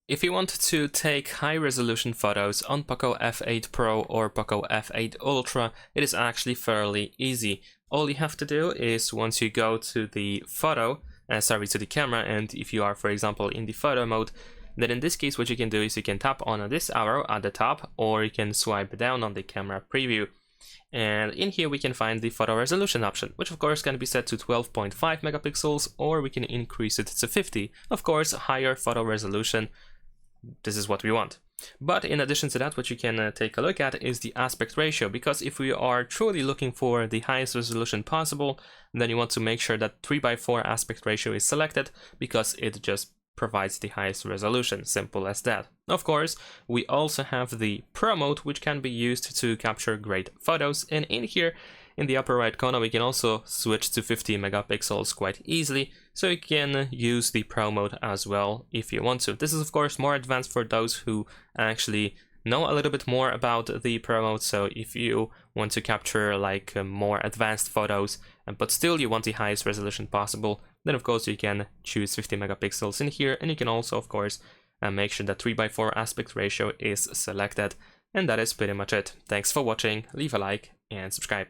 If you want to take high-resolution photos on POCO F8 Pro or POCO F8 Ultra, it is actually fairly easy. All you have to do is once you go to the to the camera, and if you are, for example, in the photo mode, then in this case what you can do is you can tap on this arrow at the top, or you can swipe down on the camera preview. And in here we can find the photo resolution option, which of course can be set to 12.5 megapixels, or we can increase it to 50. Of course, higher photo resolution, this is what we want. But in addition to that, what you can take a look at is the aspect ratio, because if we are truly looking for the highest resolution possible, then you want to make sure that 3:4 aspect ratio is selected, because it just provides the highest resolution, simple as that. Of course, we also have the Pro mode, which can be used to capture great photos, and in here in the upper right corner we can also switch to 50 megapixels quite easily, so you can use the Pro mode as well if you want to. This is of course more advanced for those who actually know a little bit more about the Pro mode, so if you want to capture like more advanced photos but still you want the highest resolution possible, then of course you can choose 50 megapixels in here, and you can also of course make sure that 3:4 aspect ratio is selected. And that is pretty much it. Thanks for watching, leave a like and subscribe.